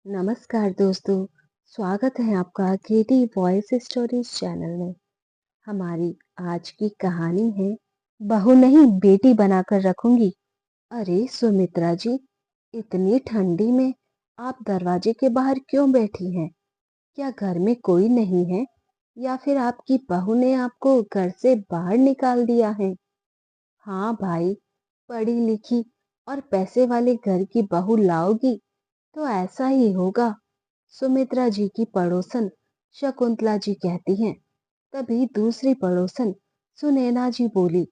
नमस्कार दोस्तों, स्वागत है आपका क्रिएटिव वॉइस स्टोरीज चैनल में। हमारी आज की कहानी है बहू नहीं बेटी बनाकर रखूंगी। अरे सुमित्रा जी, इतनी ठंडी में आप दरवाजे के बाहर क्यों बैठी हैं? क्या घर में कोई नहीं है या फिर आपकी बहू ने आपको घर से बाहर निकाल दिया है? हाँ भाई, पढ़ी लिखी और पैसे वाले घर की बहू लाओगी तो ऐसा ही होगा। सुमित्रा जी की पड़ोसन शकुंतला जी कहती हैं। तभी दूसरी पड़ोसन सुनैना जी बोली,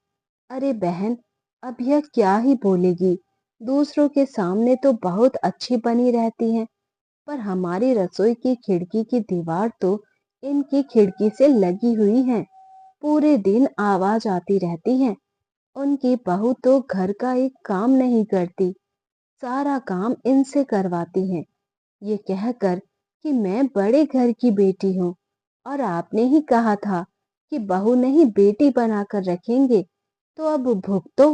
अरे बहन, अब यह क्या ही बोलेगी। दूसरों के सामने तो बहुत अच्छी बनी रहती हैं, पर हमारी रसोई की खिड़की की दीवार तो इनकी खिड़की से लगी हुई है। पूरे दिन आवाज आती रहती है। उनकी बहू तो घर का एक काम नहीं करती, सारा काम इनसे करवाती हैं। ये कहकर कि मैं बड़े घर की बेटी हूँ और आपने ही कहा था कि बहू नहीं बेटी बनाकर रखेंगे, तो अब भुगतो।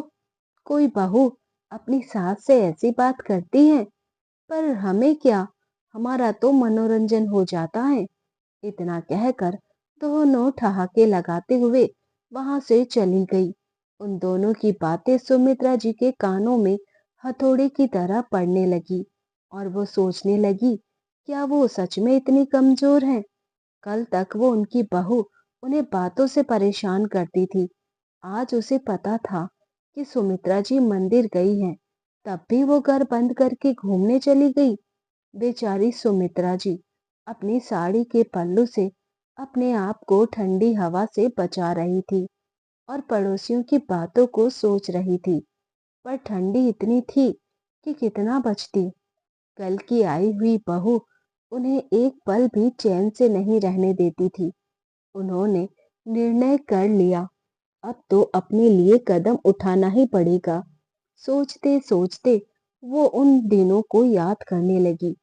कोई बहू अपनी सास से ऐसी बात करती है, पर हमें क्या, हमारा तो मनोरंजन हो जाता है। इतना कहकर दोनों ठहाके लगाते हुए वहां से चली गई। उन दोनों की बातें सुमित्रा जी के कानों में हथौड़े की तरह पड़ने लगी और वो सोचने लगी, क्या वो सच में इतनी कमजोर हैं? कल तक वो उनकी बहू उन्हें बातों से परेशान करती थी। आज उसे पता था कि सुमित्रा जी मंदिर गई हैं, तब भी वो घर बंद करके घूमने चली गई। बेचारी सुमित्रा जी अपनी साड़ी के पल्लू से अपने आप को ठंडी हवा से बचा रही थी और पड़ोसियों की बातों को सोच रही थी। पर ठंडी इतनी थी कि कितना बचती। कल की आई हुई बहू उन्हें एक पल भी चैन से नहीं रहने देती थी। उन्होंने निर्णय कर लिया, अब तो अपने लिए कदम उठाना ही पड़ेगा। सोचते सोचते वो उन दिनों को याद करने लगी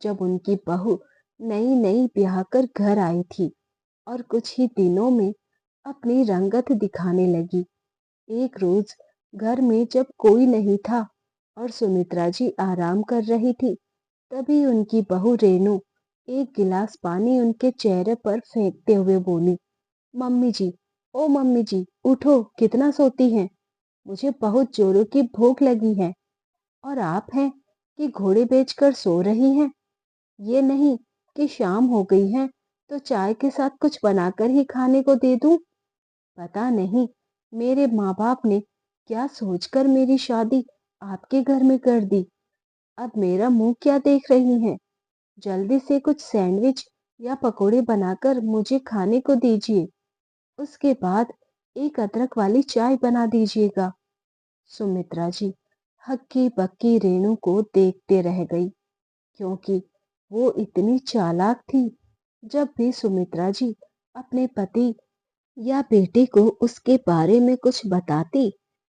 जब उनकी बहू नई नई ब्याह कर घर आई थी और कुछ ही दिनों में अपनी रंगत दिखाने लगी। एक रोज घर में जब कोई नहीं था और सुमित्रा जी आराम कर रही थी, तभी उनकी बहू रेणु एक गिलास पानी उनके चेहरे पर फेंकते हुए बोली, मम्मी जी, ओ मम्मी जी, उठो, कितना सोती हैं? मुझे बहुत जोरों की भूख लगी है। और आप हैं कि घोड़े बेचकर सो रही हैं? ये नहीं कि शाम हो गई है तो चाय के साथ कुछ बनाकर ही खाने को दे दूं? पता नहीं मेरे माँ बाप ने क्या सोचकर मेरी शादी आपके घर में कर दी। अब मेरा मुंह क्या देख रही हैं? जल्दी से कुछ सैंडविच या पकोड़े बनाकर मुझे खाने को दीजिए। उसके बाद एक अदरक वाली चाय बना दीजिएगा। सुमित्रा जी हक्की बक्की रेणु को देखते रह गई, क्योंकि वो इतनी चालाक थी। जब भी सुमित्रा जी अपने पति या बेटे को उसके बारे में कुछ बताती,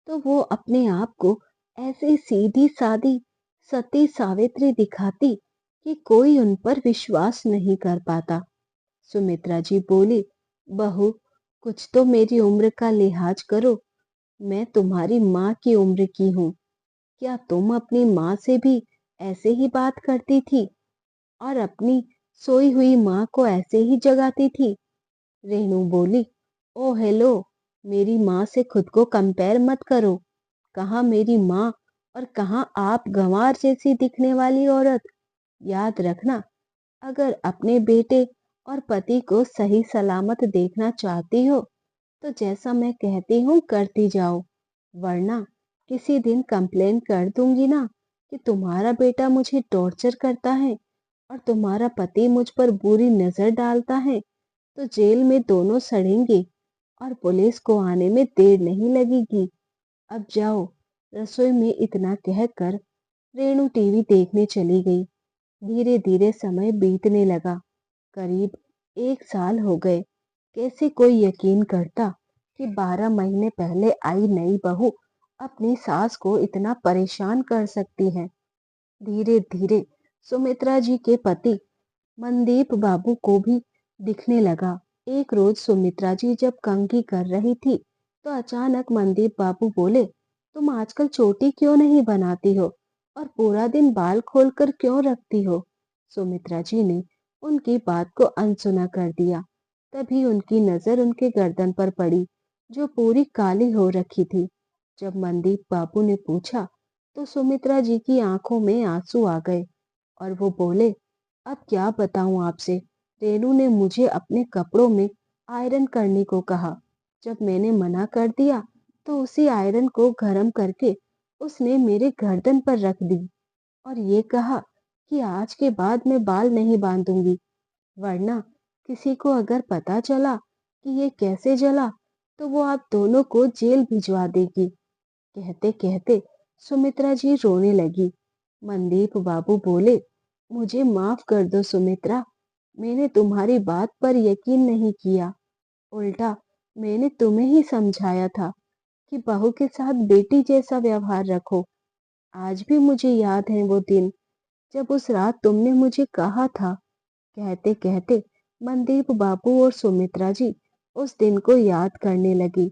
तो वो अपने आप को ऐसे सीधी सादी सती सावित्री दिखाती कि कोई उन पर विश्वास नहीं कर पाता। सुमित्रा जी बोली, बहू, कुछ तो मेरी उम्र का लिहाज करो। मैं तुम्हारी माँ की उम्र की हूँ। क्या तुम अपनी माँ से भी ऐसे ही बात करती थी और अपनी सोई हुई माँ को ऐसे ही जगाती थी? रेनू बोली, ओ हेलो, मेरी माँ से खुद को कंपेयर मत करो। कहाँ मेरी माँ और कहाँ आप गंवार जैसी दिखने वाली औरत। याद रखना, अगर अपने बेटे और पति को सही सलामत देखना चाहती हो तो जैसा मैं कहती हूँ करती जाओ, वरना किसी दिन कंप्लेन कर दूंगी ना कि तुम्हारा बेटा मुझे टॉर्चर करता है और तुम्हारा पति मुझ पर बुरी नजर डालता है, तो जेल में दोनों सड़ेंगे और पुलिस को आने में देर नहीं लगेगी। अब जाओ। रसोई में इतना कहकर रेणु टीवी देखने चली गई। धीरे धीरे समय बीतने लगा। करीब 1 साल हो गए। कैसे कोई यकीन करता कि 12 महीने पहले आई नई बहू अपनी सास को इतना परेशान कर सकती है। धीरे धीरे सुमित्रा जी के पति मनदीप बाबू को भी दिखने लगा। एक रोज सुमित्रा जी जब कंघी कर रही थी, तो अचानक मनदीप बाबू बोले, तुम आजकल चोटी क्यों नहीं बनाती हो और पूरा दिन बाल खोलकर क्यों रखती हो? सुमित्रा जी ने उनकी बात को अनसुना कर दिया। तभी उनकी नजर उनके गर्दन पर पड़ी, जो पूरी काली हो रखी थी। जब मनदीप बाबू ने पूछा, तो सुमित्रा जी की आंखों में आंसू आ गए और वो बोले, अब क्या बताऊं आपसे। रेनू ने मुझे अपने कपड़ों में आयरन करने को कहा। जब मैंने मना कर दिया, तो उसी आयरन को गरम करके उसने मेरे गर्दन पर रख दी और ये कहा कि आज के बाद मैं बाल नहीं बांधूंगी, वरना किसी को अगर पता चला कि ये कैसे जला, तो वो आप दोनों को जेल भिजवा देगी। कहते कहते सुमित्रा जी रोने लगी। मनदीप बाबू बोले, मुझे माफ कर दो सुमित्रा, मैंने तुम्हारी बात पर यकीन नहीं किया। उल्टा मैंने तुम्हें ही समझाया था कि बहू के साथ बेटी जैसा व्यवहार रखो। आज भी मुझे याद है वो दिन, जब उस रात तुमने मुझे कहा था। कहते कहते मनदीप बाबू और सुमित्रा जी उस दिन को याद करने लगी।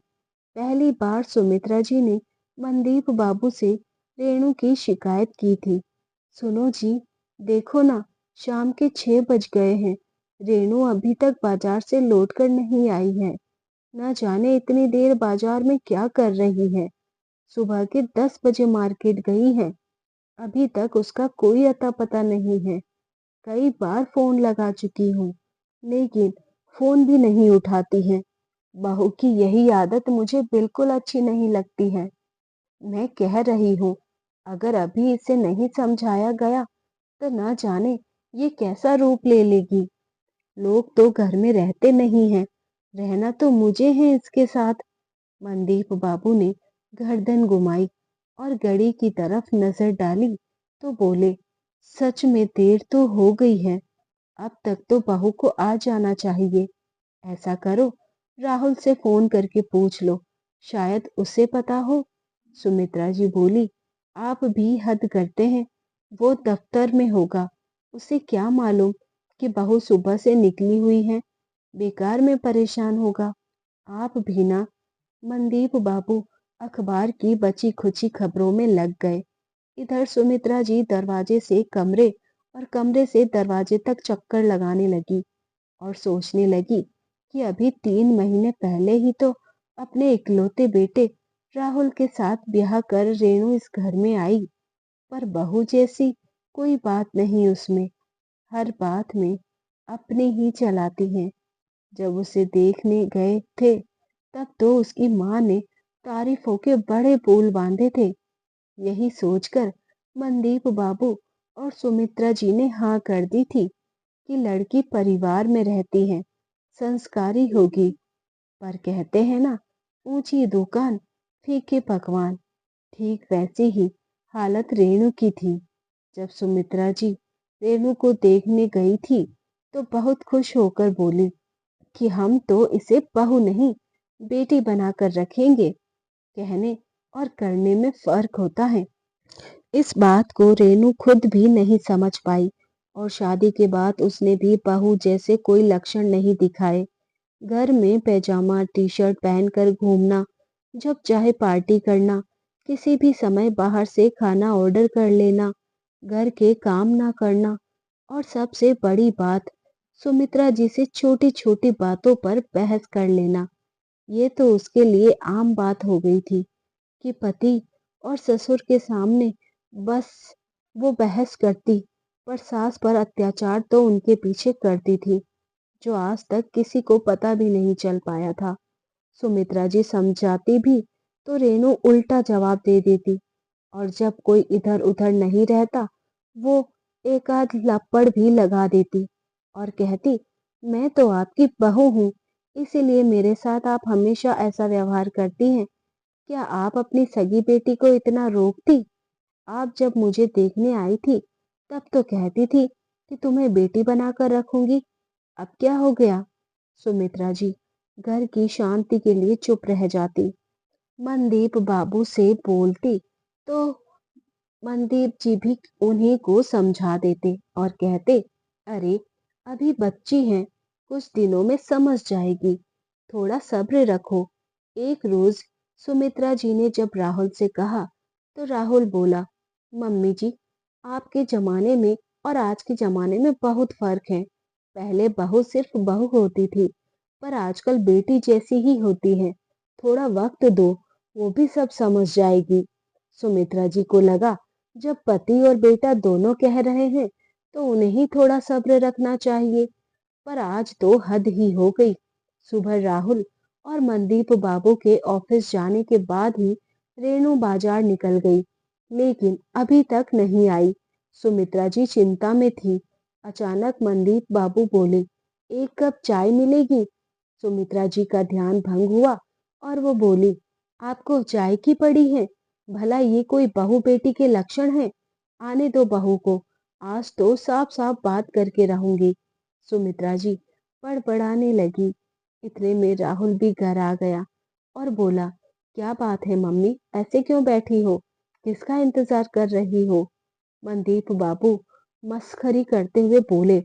पहली बार सुमित्रा जी ने मनदीप बाबू से रेणु की शिकायत की थी। सुनो जी, देखो ना, शाम के 6 बज गए हैं। रेणु अभी तक बाजार से लौट कर नहीं आई है। न जाने इतनी देर बाजार में क्या कर रही है। सुबह के 10 बजे मार्केट गई है, अभी तक उसका कोई अता पता नहीं है। कई बार फोन लगा चुकी हूँ, लेकिन फोन भी नहीं उठाती है। बहू की यही आदत मुझे बिल्कुल अच्छी नहीं लगती है। मैं कह रही हूँ, अगर अभी इसे नहीं समझाया गया, तो ना जाने ये कैसा रूप ले लेगी। लोग तो घर में रहते नहीं हैं, रहना तो मुझे है इसके साथ। मनदीप बाबू ने गर्दन घुमाई और घड़ी की तरफ नजर डाली तो बोले, सच में देर तो हो गई है। अब तक तो बहू को आ जाना चाहिए। ऐसा करो, राहुल से फोन करके पूछ लो, शायद उसे पता हो। सुमित्रा जी बोली, आप भी हद करते हैं। वो दफ्तर में होगा, उसे क्या मालूम कि बहू सुबह से निकली हुई है। बेकार में परेशान होगा। आप भी ना। मनदीप बाबू अखबार की बची खुची खबरों में लग गए। इधर सुमित्रा जी दरवाजे से कमरे और कमरे से दरवाजे तक चक्कर लगाने लगी और सोचने लगी कि अभी 3 महीने पहले ही तो अपने इकलौते बेटे राहुल के साथ ब्याह कर रेणु इस घर में आई, पर बहू जैसी कोई बात नहीं उसमें। हर बात में अपनी ही चलाती हैं। जब उसे देखने गए थे, तब तो उसकी माँ ने तारीफों के बड़े पुल बांधे थे। यही सोचकर मनदीप बाबू और सुमित्रा जी ने हाँ कर दी थी कि लड़की परिवार में रहती है, संस्कारी होगी। पर कहते हैं ना, ऊंची दुकान फीके पकवान। ठीक वैसी ही हालत रेणु की थी। जब सुमित्रा जी रेणु को देखने गई थी, तो बहुत खुश होकर बोली कि हम तो इसे बहू नहीं, बेटी बनाकर रखेंगे। कहने और करने में फर्क होता है। इस बात को रेणु खुद भी नहीं समझ पाई और शादी के बाद उसने भी बहू जैसे कोई लक्षण नहीं दिखाए। घर में पैजामा टी शर्ट पहनकर घूमना, जब चाहे पार्टी करना, किसी भी समय बाहर से खाना ऑर्डर कर लेना, घर के काम ना करना और सबसे बड़ी बात, सुमित्रा जी से छोटी छोटी बातों पर बहस कर लेना। ये तो उसके लिए आम बात हो गई थी कि पति और ससुर के सामने बस वो बहस करती, पर सास पर अत्याचार तो उनके पीछे करती थी, जो आज तक किसी को पता भी नहीं चल पाया था। सुमित्रा जी समझाती भी तो रेणु उल्टा जवाब दे देती और जब कोई इधर उधर नहीं रहता, वो एक आध लपड़ भी लगा देती और कहती, मैं तो आपकी बहू हूँ, इसीलिए मेरे साथ आप हमेशा ऐसा व्यवहार करती हैं। क्या आप अपनी सगी बेटी को इतना रोकती? आप जब मुझे देखने आई थी, तब तो कहती थी कि तुम्हें बेटी बनाकर रखूंगी। अब क्या हो गया? सुमित्रा जी घर की शांति के लिए चुप रह जाती। मनदीप बाबू से बोलती तो मनदीप जी भी उन्हीं को समझा देते और कहते, अरे अभी बच्ची हैं, कुछ दिनों में समझ जाएगी, थोड़ा सब्र रखो। एक रोज सुमित्रा जी ने जब राहुल से कहा, तो राहुल बोला, मम्मी जी, आपके जमाने में और आज के ज़माने में बहुत फ़र्क है। पहले बहू सिर्फ़ बहू होती थी, पर आजकल बेटी जैसी ही होती है। थोड़ा वक़्त दो, वो भी सब समझ जाएगी। सुमित्रा जी को लगा, जब पति और बेटा दोनों कह रहे हैं, तो उन्हें ही थोड़ा सब्र रखना चाहिए। पर आज तो हद ही हो गई। सुबह राहुल और मनदीप बाबू के ऑफिस जाने के बाद ही रेणु बाजार निकल गई, लेकिन अभी तक नहीं आई। सुमित्रा जी चिंता में थी। अचानक मनदीप बाबू बोले, एक कप चाय मिलेगी? सुमित्रा जी का ध्यान भंग हुआ और वो बोली, आपको चाय की पड़ी है? भला ये कोई बहू बेटी के लक्षण है? आने दो बहू को, आज तो साफ साफ बात करके रहूंगी। सुमित्रा जी बड़बड़ाने लगी। इतने में राहुल भी घर आ गया और बोला, क्या बात है मम्मी, ऐसे क्यों बैठी हो? किसका इंतजार कर रही हो? मनदीप बाबू मस्खरी करते हुए बोले,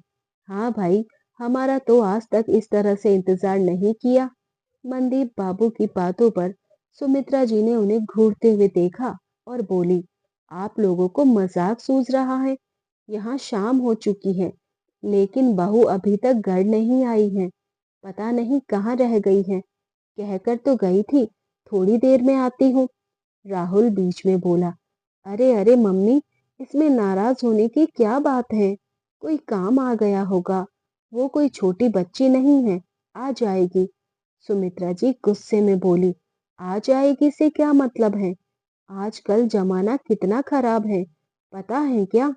हाँ भाई, हमारा तो आज तक इस तरह से इंतजार नहीं किया। मनदीप बाबू की बातों पर सुमित्रा जी ने उन्हें घूरते हुए देखा और बोली, आप लोगों को मजाक सूझ रहा है? यहाँ शाम हो चुकी है, लेकिन बहू अभी तक घर नहीं आई है। पता नहीं कहाँ रह गई है। कहकर तो गई थी, थोड़ी देर में आती हूँ। राहुल बीच में बोला, अरे अरे मम्मी, इसमें नाराज होने की क्या बात है? कोई काम आ गया होगा। वो कोई छोटी बच्ची नहीं है, आ जाएगी। सुमित्रा जी गुस्से में बोली, आ जाएगी से क्या मतलब है? आजकल जमाना कितना खराब है, पता है क्या?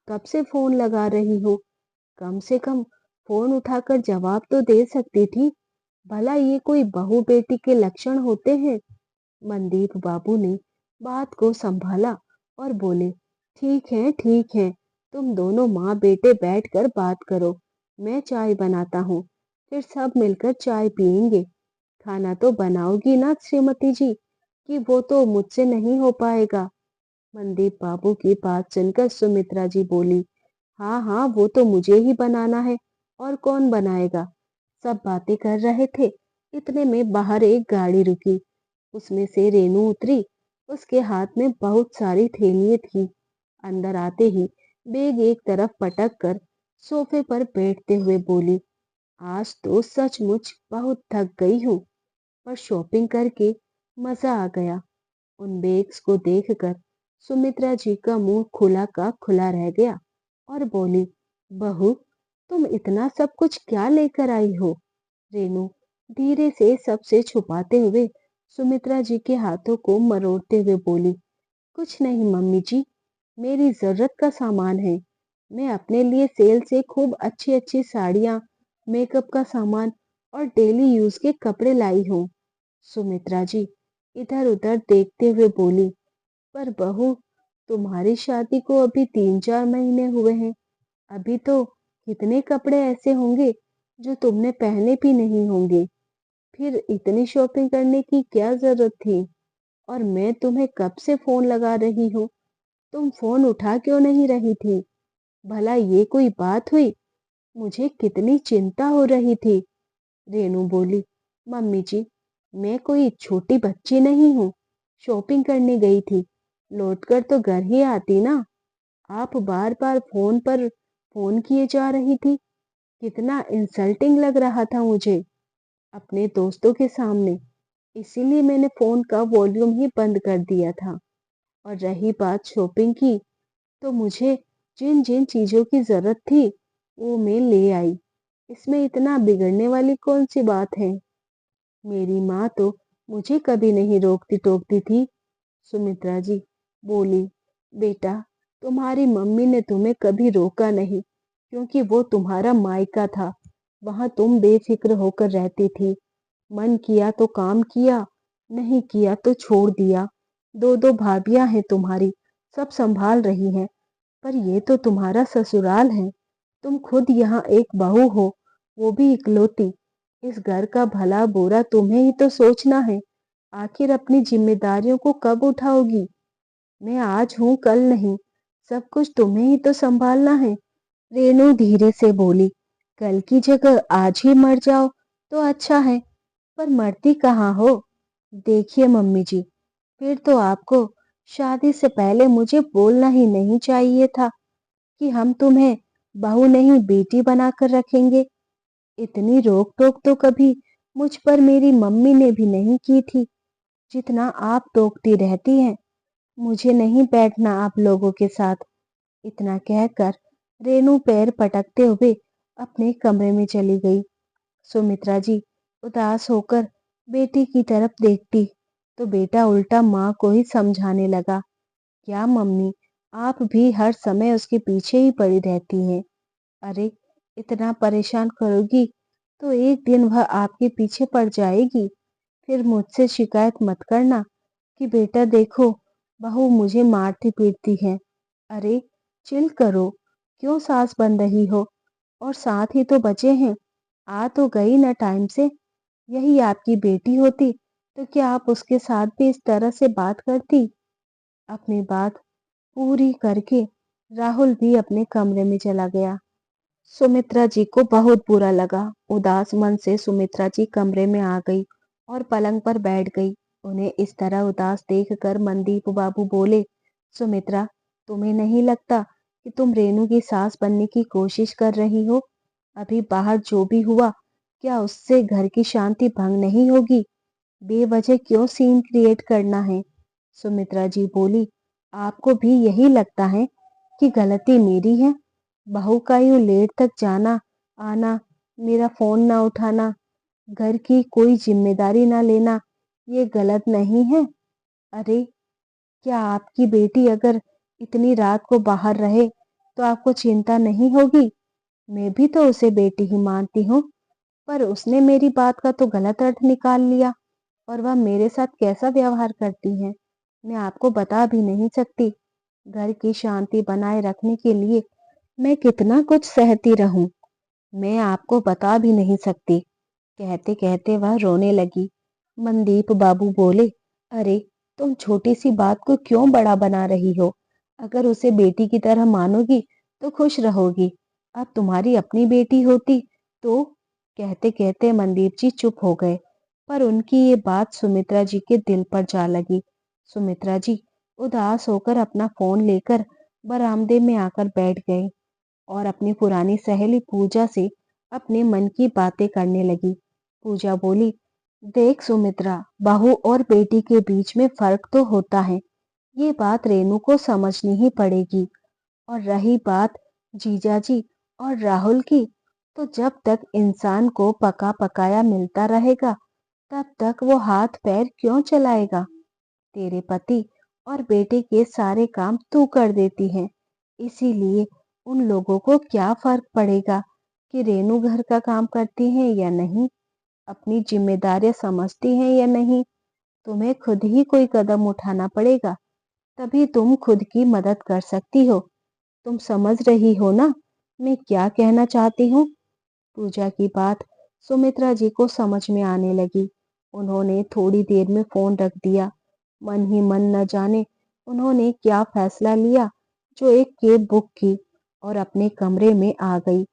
कब से फोन लगा रही हो? कम से कम फोन उठाकर जवाब तो दे सकती थी। भला ये कोई बहू बेटी के लक्षण होते हैं? मनदीप बाबू ने बात को संभाला और बोले, ठीक है, तुम दोनों माँ बेटे बैठकर बात करो। मैं चाय बनाता हूँ, फिर सब मिलकर चाय पियेंगे। खाना तो बनाओगी ना श्रीमती जी, कि वो तो मुझसे नहीं हो पाएगा? मनदीप बाबू की बात सुनकर सुमित्रा जी बोली, हाँ हाँ, वो तो मुझे ही बनाना है, और कौन बनाएगा? सब बातें कर रहे थे, इतने में बाहर एक गाड़ी रुकी। उसमें से रेनू उतरी। उसके हाथ में बहुत सारी थैलियां थी। अंदर आते ही बैग एक तरफ पटक कर सोफे पर बैठते हुए बोली, आज तो सचमुच बहुत थक गई हूँ, पर शॉपिंग करके मजा आ गया। उन बैग्स को देखकर सुमित्रा जी का मुंह खुला का खुला रह गया और बोली, बहू, तुम इतना सब कुछ क्या लेकर आई हो? रेनू धीरे से सबसे छुपाते हुए सुमित्रा जी के हाथों को मरोड़ते हुए बोली, कुछ नहीं मम्मी जी, मेरी जरूरत का सामान है। मैं अपने लिए सेल से खूब अच्छी अच्छी साड़ियाँ, मेकअप का सामान और डेली यूज के कपड़े लाई हूँ। सुमित्रा जी इधर उधर देखते हुए बोली, पर बहू, तुम्हारी शादी को अभी 3-4 महीने हुए हैं। अभी तो कितने कपड़े ऐसे होंगे जो तुमने पहने भी नहीं होंगे। फिर इतनी शॉपिंग करने की क्या जरूरत थी? और मैं तुम्हें कब से फोन लगा रही हूँ, तुम फोन उठा क्यों नहीं रही थी? भला ये कोई बात हुई? मुझे कितनी चिंता हो रही थी। रेनू बोली, मम्मी जी, मैं कोई छोटी बच्ची नहीं हूँ। शॉपिंग करने गई थी, लौटकर तो घर ही आती ना। आप बार बार फोन पर फोन किए जा रही थी। कितना इंसल्टिंग लग रहा था मुझे अपने दोस्तों के सामने। इसीलिए मैंने फोन का वॉल्यूम ही बंद कर दिया था। और रही बात शॉपिंग की, तो मुझे जिन जिन चीजों की जरूरत थी, वो मैं ले आई। इसमें इतना बिगड़ने वाली कौन सी बात है? मेरी माँ तो मुझे कभी नहीं रोकती टोकती थी। सुमित्रा जी बोली, बेटा, तुम्हारी मम्मी ने तुम्हें कभी रोका नहीं, क्योंकि वो तुम्हारा मायका था। वहां तुम बेफिक्र होकर रहती थी। मन किया तो काम किया, नहीं किया तो छोड़ दिया। दो दो भाभियां हैं तुम्हारी, सब संभाल रही हैं। पर ये तो तुम्हारा ससुराल है। तुम खुद यहाँ एक बहू हो, वो भी इकलौती। इस घर का भला बुरा तुम्हें ही तो सोचना है। आखिर अपनी जिम्मेदारियों को कब उठाओगी? मैं आज हूँ कल नहीं, सब कुछ तुम्हें ही तो संभालना है। रेनू धीरे से बोली, कल की जगह आज ही मर जाओ तो अच्छा है, पर मरती कहाँ हो? देखिए मम्मी जी, फिर तो आपको शादी से पहले मुझे बोलना ही नहीं चाहिए था कि हम तुम्हें बहू नहीं बेटी बनाकर रखेंगे। इतनी रोक टोक तो कभी मुझ पर मेरी मम्मी ने भी नहीं की थी जितना आप टोकती रहती हैं। मुझे नहीं बैठना आप लोगों के साथ। इतना कहकर रेनू पैर पटकते हुए अपने कमरे में चली गई। सुमित्रा जी उदास होकर बेटी की तरफ देखती तो बेटा उल्टा माँ को ही समझाने लगा, क्या मम्मी आप भी हर समय उसके पीछे ही पड़ी रहती हैं। अरे इतना परेशान करोगी तो एक दिन वह आपके पीछे पड़ जाएगी। फिर मुझसे शिकायत मत करना कि बेटा देखो बहू मुझे मारती पीटती है। अरे चिल करो, क्यों सास बन रही हो? और साथ ही तो बचे हैं, आ तो गई ना टाइम से। यही आपकी बेटी होती तो क्या आप उसके साथ भी इस तरह से बात करती? अपनी बात पूरी करके राहुल भी अपने कमरे में चला गया। सुमित्रा जी को बहुत बुरा लगा। उदास मन से सुमित्रा जी कमरे में आ गई और पलंग पर बैठ गई। उन्हें इस तरह उदास देखकर मनदीप बाबू बोले, सुमित्रा तुम्हें नहीं लगता कि तुम रेनू की सास बनने की कोशिश कर रही हो? अभी बाहर जो भी हुआ क्या उससे घर की शांति भंग नहीं होगी? बेवजह क्यों सीन क्रिएट करना है? सुमित्रा जी बोली, आपको भी यही लगता है कि गलती मेरी है? बहू का यूं लेट तक जाना आना, मेरा फोन ना उठाना, घर की कोई जिम्मेदारी ना लेना, ये गलत नहीं है? अरे क्या आपकी बेटी अगर इतनी रात को बाहर रहे तो आपको चिंता नहीं होगी? मैं भी तो उसे बेटी ही मानती हूँ, पर उसने मेरी बात का तो गलत अर्थ निकाल लिया और वह मेरे साथ कैसा व्यवहार करती है मैं आपको बता भी नहीं सकती। घर की शांति बनाए रखने के लिए मैं कितना कुछ सहती रहूं, मैं आपको बता भी नहीं सकती। कहते कहते वह रोने लगी। मनदीप बाबू बोले, अरे तुम छोटी सी बात को क्यों बड़ा बना रही हो? अगर उसे बेटी की तरह मानोगी तो खुश रहोगी। अब तुम्हारी अपनी बेटी होती तो। कहते कहते मनदीप जी चुप हो गए, पर उनकी ये बात सुमित्रा जी के दिल पर जा लगी। सुमित्रा जी उदास होकर अपना फोन लेकर बरामदे में आकर बैठ गए और अपनी पुरानी सहेली पूजा से अपने मन की बातें करने लगी। पूजा बोली, देख सुमित्रा, बहू और बेटी के बीच में फर्क तो होता है, ये बात रेनू को समझनी ही पड़ेगी। और रही बात जीजाजी और राहुल की, तो जब तक इंसान को पका पकाया मिलता रहेगा तब तक वो हाथ पैर क्यों चलाएगा? तेरे पति और बेटे के सारे काम तू कर देती है, इसीलिए उन लोगों को क्या फर्क पड़ेगा कि रेनू घर का काम करती है या नहीं, अपनी जिम्मेदारियां समझती हैं या नहीं। तुम्हें खुद ही कोई कदम उठाना पड़ेगा, तभी तुम खुद की मदद कर सकती हो। तुम समझ रही हो ना मैं क्या कहना चाहती हूँ? पूजा की बात सुमित्रा जी को समझ में आने लगी। उन्होंने थोड़ी देर में फोन रख दिया। मन ही मन न जाने उन्होंने क्या फैसला लिया, जो एक कैब बुक की और अपने कमरे में आ गई।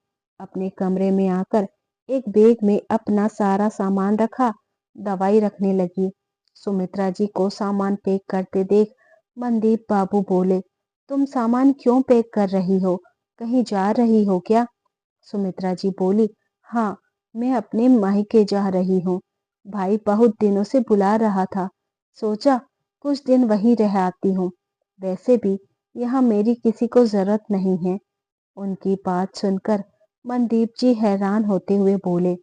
अपने कमरे में आकर एक बैग में अपना सारा सामान रखा, दवाई रखने लगी। सुमित्रा जी को सामान पैक करते देख मनदीप बाबू बोले, तुम सामान क्यों पैक कर रही हो? कहीं जा रही हो क्या? सुमित्रा जी बोली, हाँ मैं अपने मायके जा रही हूँ। भाई बहुत दिनों से बुला रहा था, सोचा कुछ दिन वहीं रह आती हूँ। वैसे भी यहाँ मेरी किसी को जरूरत नहीं है। उनकी बात सुनकर मनदीप जी हैरान होते हुए बोले,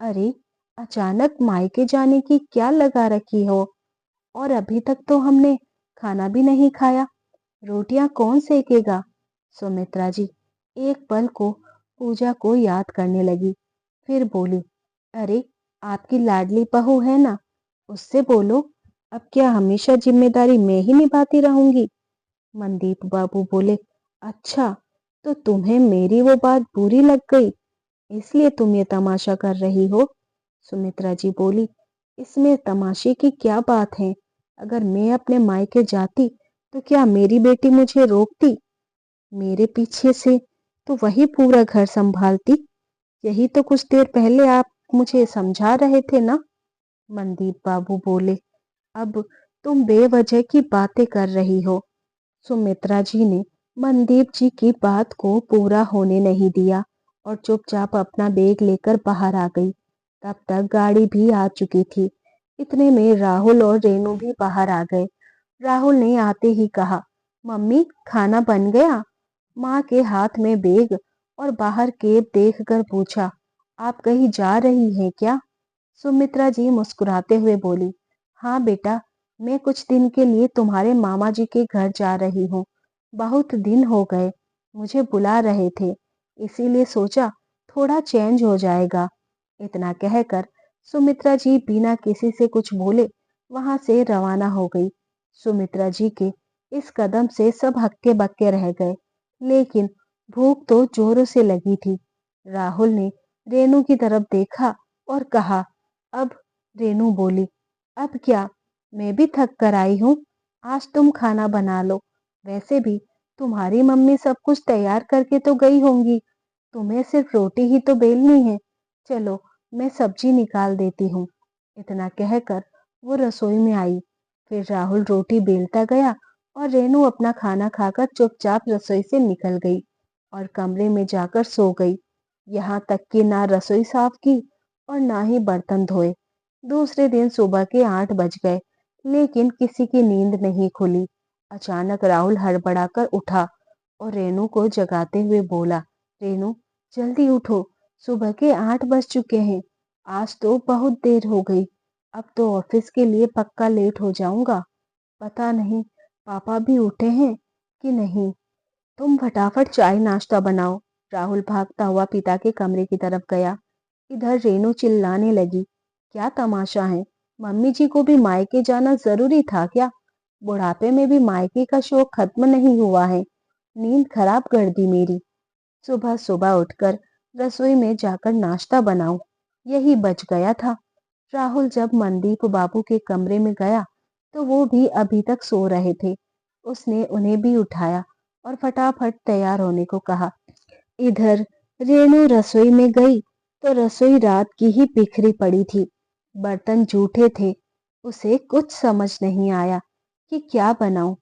अरे अचानक मायके जाने की क्या लगा रखी हो? और अभी तक तो हमने खाना भी नहीं खाया, रोटियां कौन सेकेगा? सुमित्रा जी एक पल को पूजा को याद करने लगी, फिर बोली, अरे आपकी लाडली बहू है ना, उससे बोलो, अब क्या हमेशा जिम्मेदारी मैं ही निभाती रहूंगी? मनदीप बाबू बोले, अच्छा तो तुम्हें मेरी वो बात बुरी लग गई, इसलिए तुम ये तमाशा कर रही हो? सुमित्रा जी बोली, इसमें तमाशे की क्या बात है? अगर मैं अपने मायके जाती तो क्या मेरी बेटी मुझे रोकती? मेरे पीछे से तो वही पूरा घर संभालती। यही तो कुछ देर पहले आप मुझे समझा रहे थे ना? मनदीप बाबू बोले, अब तुम बेवजह की बातें कर रही हो। सुमित्रा जी ने मनदीप जी की बात को पूरा होने नहीं दिया और चुपचाप अपना बैग लेकर बाहर आ गई। तब तक गाड़ी भी आ चुकी थी। इतने में राहुल और रेनू भी बाहर आ गए। राहुल ने आते ही कहा, मम्मी खाना बन गया? माँ के हाथ में बैग और बाहर केब देखकर पूछा, आप कहीं जा रही हैं क्या? सुमित्रा जी मुस्कुराते हुए बोली, हाँ बेटा, मैं कुछ दिन के लिए तुम्हारे मामा जी के घर जा रही हूँ। बहुत दिन हो गए, मुझे बुला रहे थे, इसीलिए सोचा थोड़ा चेंज हो जाएगा। इतना कहकर सुमित्रा जी बिना किसी से कुछ बोले वहां से रवाना हो गई। सुमित्रा जी के इस कदम से सब हक्के बक्के रह गए, लेकिन भूख तो जोरों से लगी थी। राहुल ने रेनू की तरफ देखा और कहा, अब? रेनू बोली, अब क्या, मैं भी थक कर आई हूँ, आज तुम खाना बना लो। वैसे भी तुम्हारी मम्मी सब कुछ तैयार करके तो गई होंगी, तुम्हें सिर्फ रोटी ही तो बेलनी है। चलो मैं सब्जी निकाल देती हूँ। इतना कहकर वो रसोई में आई। फिर राहुल रोटी बेलता गया और रेनू अपना खाना खाकर चुपचाप रसोई से निकल गई और कमरे में जाकर सो गई। यहाँ तक कि ना रसोई साफ की और ना ही बर्तन धोए। दूसरे दिन सुबह के 8 बज गए, लेकिन किसी की नींद नहीं खुली। अचानक राहुल हड़बड़ाकर उठा और रेनू को जगाते हुए बोला, रेनू जल्दी उठो, सुबह के 8 बज चुके हैं। आज तो बहुत देर हो गई, अब तो ऑफिस के लिए पक्का लेट हो जाऊंगा। पता नहीं पापा भी उठे हैं कि नहीं। तुम फटाफट चाय नाश्ता बनाओ। राहुल भागता हुआ पिता के कमरे की तरफ गया। इधर रेनू चिल्लाने लगी, क्या तमाशा है, मम्मी जी को भी मायके जाना जरूरी था क्या? बुढ़ापे में भी मायके का शौक खत्म नहीं हुआ है। नींद खराब कर दी मेरी। सुबह सुबह उठकर रसोई में जाकर नाश्ता बनाऊं, यही बच गया था। राहुल जब मनदीप बाबू के कमरे में गया तो वो भी अभी तक सो रहे थे। उसने उन्हें भी उठाया और फटाफट तैयार होने को कहा। इधर रेणु रसोई में गई तो रसोई रात की ही बिखरी पड़ी थी। बर्तन जूठे थे। उसे कुछ समझ नहीं आया कि क्या बनाऊं।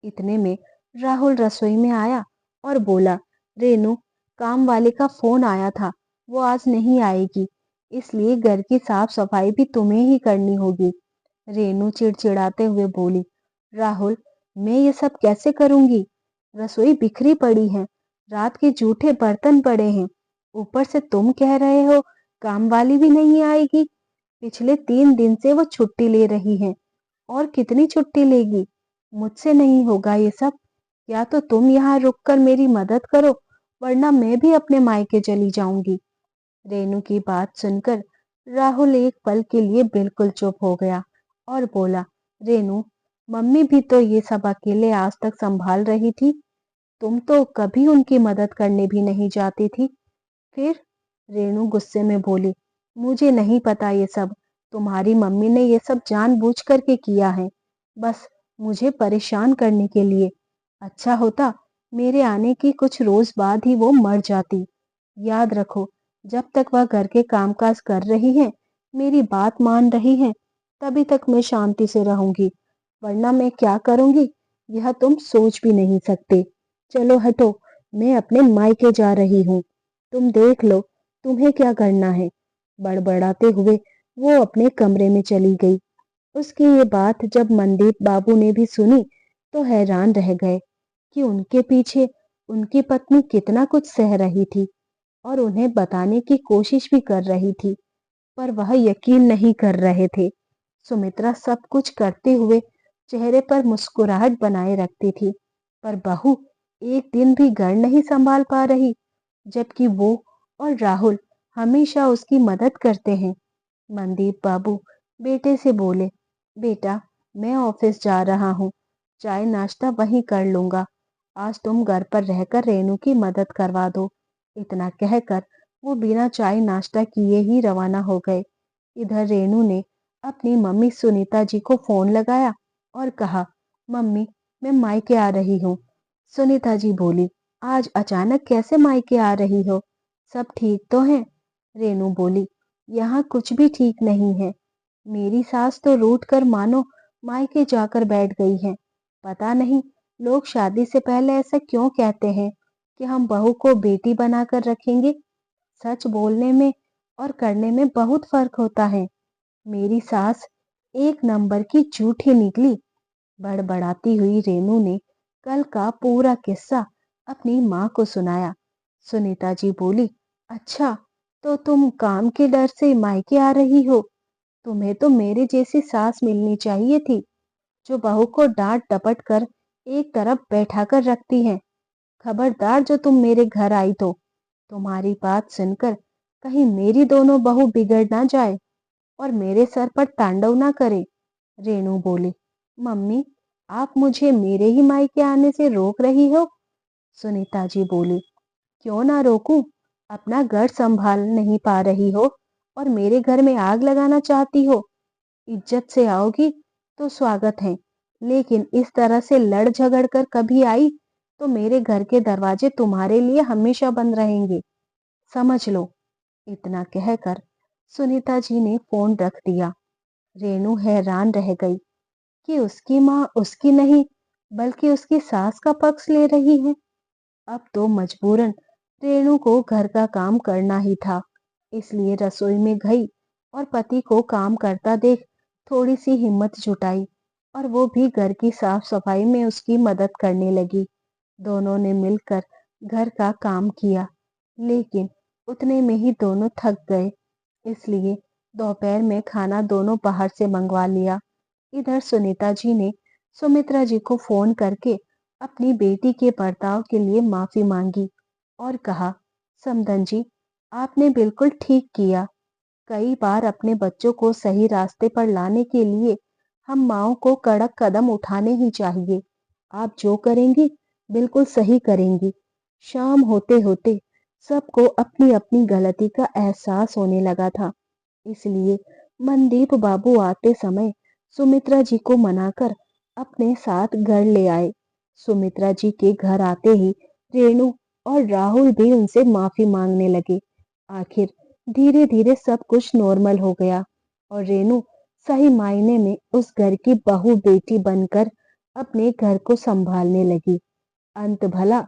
इतने में राहुल रसोई में आया और बोला, रेणु, काम वाले का फोन आया था, वो आज नहीं आएगी, इसलिए घर की साफ सफाई भी तुम्हें ही करनी होगी। रेणु चिड़चिड़ाते हुए बोली, राहुल, मैं ये सब कैसे करूंगी? रसोई बिखरी पड़ी है, रात के जूठे बर्तन पड़े हैं, ऊपर से तुम कह रहे हो काम वाली भी नहीं आएगी। पिछले 3 दिन से वो छुट्टी ले रही है, और कितनी छुट्टी लेगी? मुझसे नहीं होगा ये सब। या तो तुम यहाँ रुककर मेरी मदद करो, वरना मैं भी अपने मायके चली जाऊंगी। रेनू की बात सुनकर राहुल एक पल के लिए बिल्कुल चुप हो गया और बोला, रेनू, मम्मी भी तो ये सब अकेले आज तक संभाल रही थी, तुम तो कभी उनकी मदद करने भी नहीं जाती थी। फिर? रेनू गुस्से में बोली, मुझे नहीं पता ये सब, तुम्हारी मम्मी ने ये सब जानबूझ करके किया है, बस मुझे परेशान करने के लिए। अच्छा होता मेरे आने की कुछ रोज बाद ही वो मर जाती। याद रखो, जब तक वह घर के कामकाज कर रही है, मेरी बात मान रही है, तभी तक मैं शांति से रहूंगी, वरना मैं क्या करूंगी यह तुम सोच भी नहीं सकते। चलो हटो, मैं अपने मायके जा रही हूँ, तुम देख लो तुम्हें क्या करना है। बड़बड़ाते हुए वो अपने कमरे में चली गई। उसकी ये बात जब मनदीप बाबू ने भी सुनी तो हैरान रह गए कि उनके पीछे उनकी पत्नी कितना कुछ सह रही थी और उन्हें बताने की कोशिश भी कर रही थी, पर वह यकीन नहीं कर रहे थे। सुमित्रा सब कुछ करते हुए चेहरे पर मुस्कुराहट बनाए रखती थी, पर बहू एक दिन भी घर नहीं संभाल पा रही, जबकि वो और राहुल हमेशा उसकी मदद करते हैं। मनदीप बाबू बेटे से बोले, बेटा, मैं ऑफिस जा रहा हूँ, चाय नाश्ता वहीं कर लूंगा, आज तुम घर पर रहकर रेनू की मदद करवा दो। इतना कहकर वो बिना चाय नाश्ता किए ही रवाना हो गए। इधर रेनू ने अपनी मम्मी सुनीता जी को फोन लगाया और कहा, मम्मी, मैं मायके आ रही हूँ। सुनीता जी बोली, आज अचानक कैसे मायके आ रही हो, सब ठीक तो है? रेनू बोली, यहाँ कुछ भी ठीक नहीं है, मेरी सास तो रूठ कर मानो मायके जाकर बैठ गई है। पता नहीं लोग शादी से पहले ऐसा क्यों कहते हैं कि हम बहू को बेटी बनाकर रखेंगे? सच बोलने में और करने में बहुत फर्क होता है। मेरी सास एक नंबर की झूठी निकली। बड़बड़ाती हुई रेनू ने कल का पूरा किस्सा अपनी माँ को सुनाया। सुनीता जी बोली, अच्छा, तो तुम काम के डर से मायके आ रही हो? तुम्हें तो मेरे जैसी सास मिलनी चाहिए थी, जो बहू को डांट डपट कर एक तरफ बैठा कर रखती है। खबरदार जो तुम मेरे घर आई तो तुम्हारी बात सुनकर कहीं मेरी दोनों बहू बिगड़ ना जाए और मेरे सर पर तांडव ना करे। रेणु बोली, मम्मी, आप मुझे मेरे ही मायके आने से रोक रही हो? सुनीता जी बोली, क्यों ना रोकूं? अपना घर संभाल नहीं पा रही हो और मेरे घर में आग लगाना चाहती हो? इज्जत से आओगी तो स्वागत है, लेकिन इस तरह से लड़ झगड़ कर कभी आई तो मेरे घर के दरवाजे तुम्हारे लिए हमेशा बंद रहेंगे, समझ लो। इतना कहकर सुनीता जी ने फोन रख दिया। रेणु हैरान रह गई कि उसकी माँ उसकी नहीं बल्कि उसकी सास का पक्ष ले रही है। अब तो मजबूरन रेणु को घर का काम करना ही था, इसलिए रसोई में गई और पति को काम करता देख थोड़ी सी हिम्मत जुटाई और वो भी घर की साफ सफाई में उसकी मदद करने लगी। दोनों ने मिलकर घर का काम किया, लेकिन उतने में ही दोनों थक गए, इसलिए दोपहर में खाना दोनों बाहर से मंगवा लिया। इधर सुनीता जी ने सुमित्रा जी को फोन करके अपनी बेटी के बर्ताव के लिए माफी मांगी और कहा, समधन जी, आपने बिल्कुल ठीक किया। कई बार अपने बच्चों को सही रास्ते पर लाने के लिए हम माओ को कड़क कदम उठाने ही चाहिए। आप जो करेंगी बिल्कुल सही करेंगी। शाम होते होते सबको अपनी अपनी गलती का एहसास होने लगा था, इसलिए मनदीप बाबू आते समय सुमित्रा जी को मनाकर अपने साथ घर ले आए। सुमित्रा जी के घर आते ही रेणु और राहुल भी उनसे माफी मांगने लगे। आखिर धीरे धीरे सब कुछ नॉर्मल हो गया और रेणु सही मायने में उस घर की बहू बेटी बनकर अपने घर को संभालने लगी। अंत भला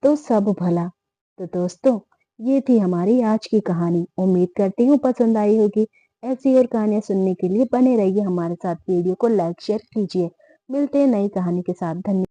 तो सब भला। तो दोस्तों, ये थी हमारी आज की कहानी। उम्मीद करती हूँ पसंद आई होगी। ऐसी और कहानियां सुनने के लिए बने रहिए हमारे साथ। वीडियो को लाइक शेयर कीजिए। मिलते हैं नई कहानी के साथ। धन्यवाद।